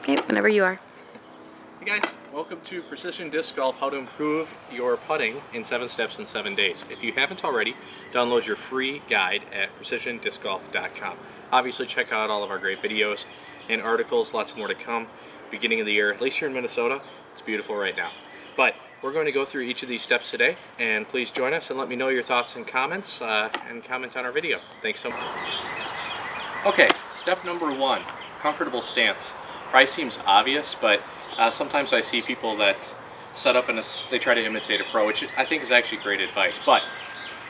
Okay, whenever you are. Hey guys, welcome to Precision Disc Golf, how to improve your putting in 7 steps in 7 days. If you haven't already, download your free guide at precisiondiscgolf.com. Obviously check out all of our great videos and articles, lots more to come. Beginning of the year, at least here in Minnesota, it's beautiful right now. But we're going to go through each of these steps today, and please join us and let me know your thoughts and comments, and comment on our video. Thanks so much. Okay, step number 1, comfortable stance. Probably seems obvious, but sometimes I see people that set up and they try to imitate a pro, which I think is actually great advice. But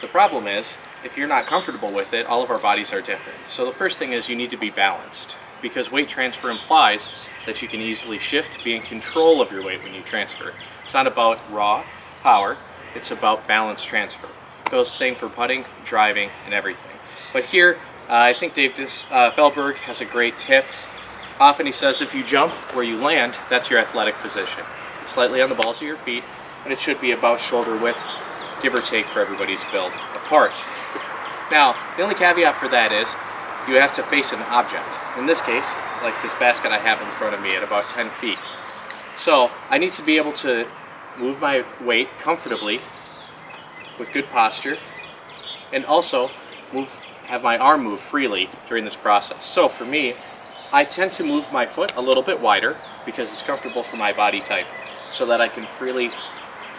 the problem is, if you're not comfortable with it, all of our bodies are different. So the first thing is you need to be balanced, because weight transfer implies that you can easily shift, be in control of your weight when you transfer. It's not about raw power, it's about balance transfer. It goes same for putting, driving, and everything. But here, I think Dave Fehlberg has a great tip. Often he says if you jump where you land, that's your athletic position. Slightly on the balls of your feet, and it should be about shoulder width, give or take for everybody's build, apart. Now, the only caveat for that is you have to face an object. In this case, like this basket I have in front of me at about 10 feet. So I need to be able to move my weight comfortably with good posture, and also have my arm move freely during this process. So for me, I tend to move my foot a little bit wider because it's comfortable for my body type, so that I can freely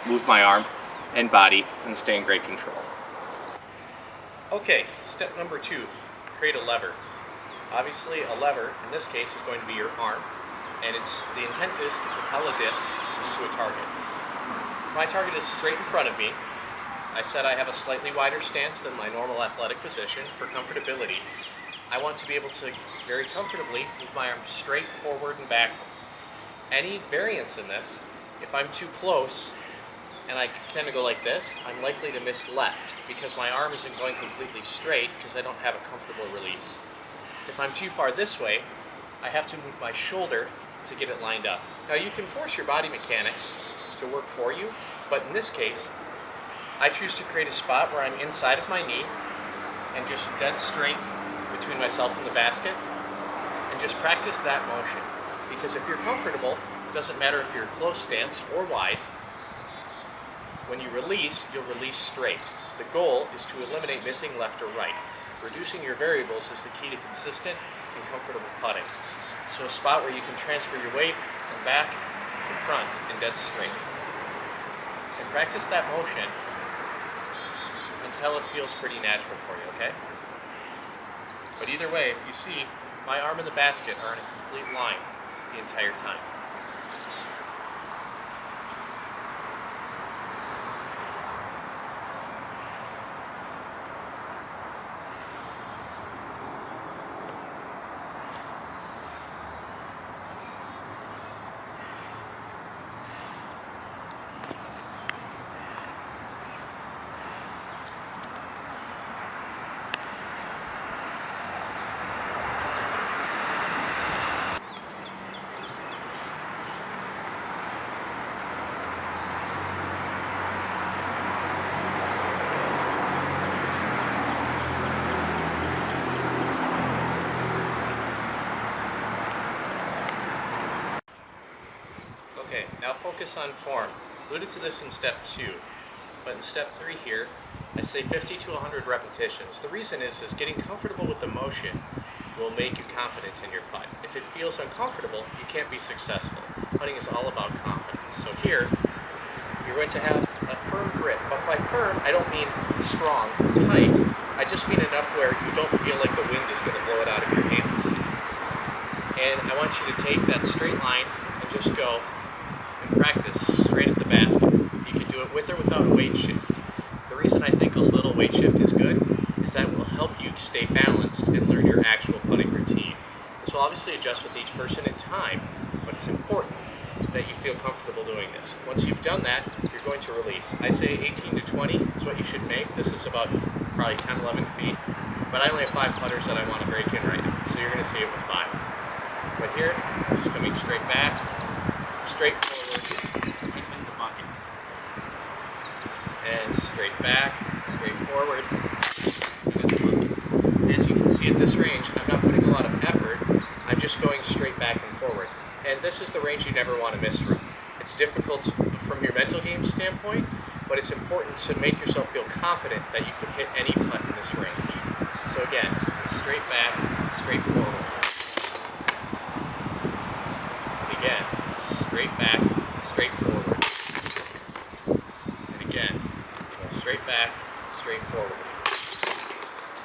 move my arm and body and stay in great control. Okay, step number 2, create a lever. Obviously a lever, in this case, is going to be your arm, and the intent is to propel a disc into a target. My target is straight in front of me. I said I have a slightly wider stance than my normal athletic position for comfortability. I want to be able to very comfortably move my arm straight forward and back. Any variance in this, if I'm too close and I tend to go like this, I'm likely to miss left because my arm isn't going completely straight because I don't have a comfortable release. If I'm too far this way, I have to move my shoulder to get it lined up. Now you can force your body mechanics to work for you, but in this case, I choose to create a spot where I'm inside of my knee and just dead straight between myself and the basket, and just practice that motion. Because if you're comfortable, it doesn't matter if you're close stance or wide, when you release, you'll release straight. The goal is to eliminate missing left or right. Reducing your variables is the key to consistent and comfortable putting. So a spot where you can transfer your weight from back to front and dead straight. And practice that motion until it feels pretty natural for you, okay? But either way, if you see, my arm and the basket are in a complete line the entire time. Okay, now focus on form. Alluded to this in step 2, but in step 3 here, I say 50 to 100 repetitions. The reason is getting comfortable with the motion will make you confident in your putt. If it feels uncomfortable, you can't be successful. Putting is all about confidence. So here, you're going to have a firm grip, but by firm, I don't mean strong, tight. I just mean enough where you don't feel like the wind is going to blow it out of your hands. And I want you to take that straight line and just go and practice straight at the basket. You can do it with or without a weight shift. The reason I think a little weight shift is good is that it will help you stay balanced and learn your actual putting routine. This will obviously adjust with each person in time, but it's important that you feel comfortable doing this. Once you've done that, you're going to release. I say 18 to 20 is what you should make. This is about probably 10, 11 feet, but I only have 5 putters that I want to break in right now, so you're going to see it with 5. But here, just coming straight back, straight forward, right in the bucket. And straight back, straight forward, in the bucket. As you can see at this range, I'm not putting a lot of effort, I'm just going straight back and forward. And and this is the range you never want to miss from. It's difficult from your mental game standpoint, but it's important to make yourself feel confident that you can hit any putt in this range. So again, straight back, straight forward. And again, straight back, straight forward. And again, straight back, straight forward.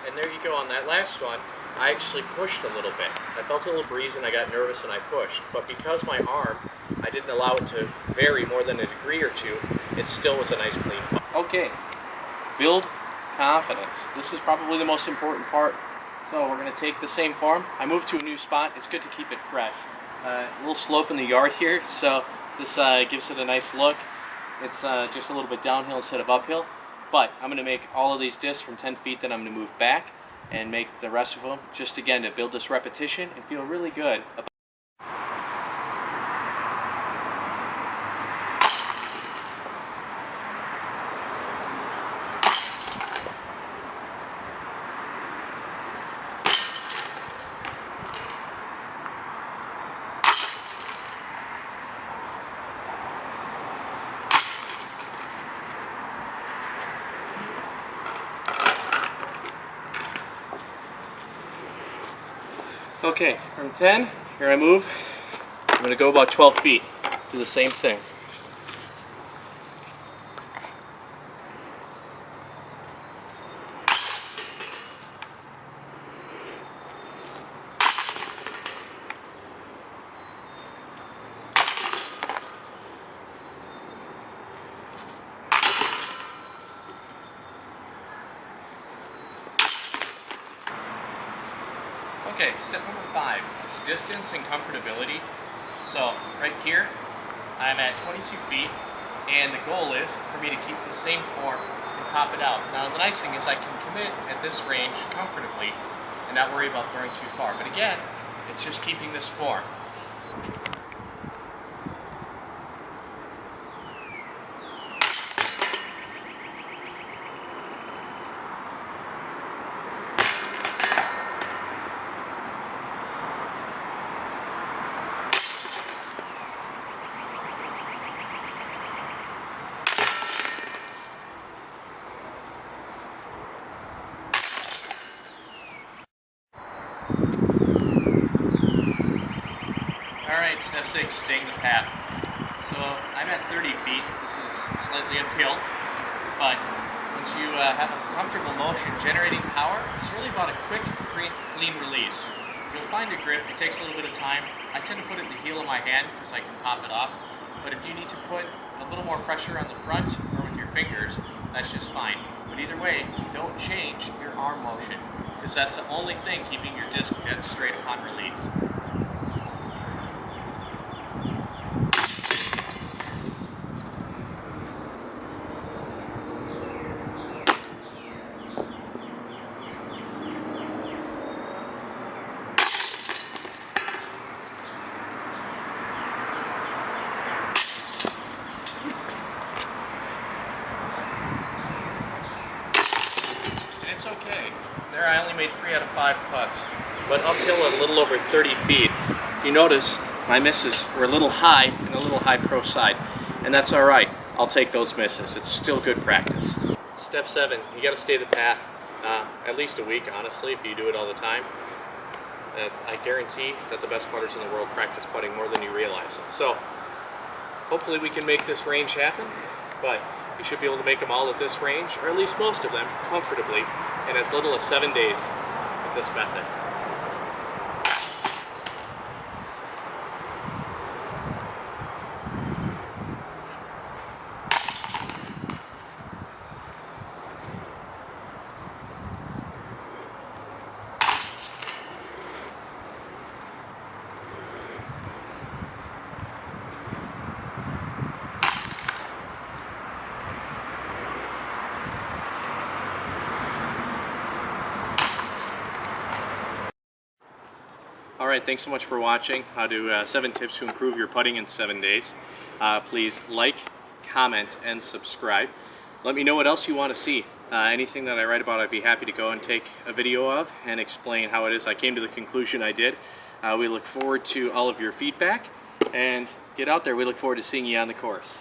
And there you go. On that last one, I actually pushed a little bit. I felt a little breeze and I got nervous and I pushed. But because my arm, I didn't allow it to vary more than a degree or two, it still was a nice clean putt. Okay, build confidence. This is probably the most important part. So we're going to take the same form. I moved to a new spot. It's good to keep it fresh. A little slope in the yard here, so this gives it a nice look. It's just a little bit downhill instead of uphill. But I'm going to make all of these discs from 10 feet, then I'm going to move back and make the rest of them, just again to build this repetition and feel really good about. Okay, from 10, here I move. I'm going to go about 12 feet. Do the same thing. Okay, step number 5 is distance and comfortability. So right here, I'm at 22 feet, and the goal is for me to keep the same form and pop it out. Now the nice thing is I can commit at this range comfortably and not worry about throwing too far. But again, it's just keeping this form. Alright, step 6, staying the path. So I'm at 30 feet. This is slightly uphill, but once you have a comfortable motion, generating power is really about a quick, clean release. You'll find a grip. It takes a little bit of time. I tend to put it in the heel of my hand because I can pop it off. But if you need to put a little more pressure on the front or with your fingers, that's just fine. But either way, don't change your arm motion because that's the only thing keeping your disc dead straight upon release. It's okay. There I only made 3 out of 5 putts, but uphill a little over 30 feet. You notice my misses were a little high and a little high pro side, and that's all right. I'll take those misses. It's still good practice. Step 7, you got to stay the path at least a week, honestly, if you do it all the time. I guarantee that the best putters in the world practice putting more than you realize. So hopefully we can make this range happen, but you should be able to make them all at this range, or at least most of them, comfortably, in as little as 7 days with this method. Alright, thanks so much for watching. How to 7 tips to improve your putting in 7 days. Please like, comment, and subscribe. Let me know what else you want to see. Anything that I write about, I'd be happy to go and take a video of and explain how it is I came to the conclusion I did. We look forward to all of your feedback, and get out there. We look forward to seeing you on the course.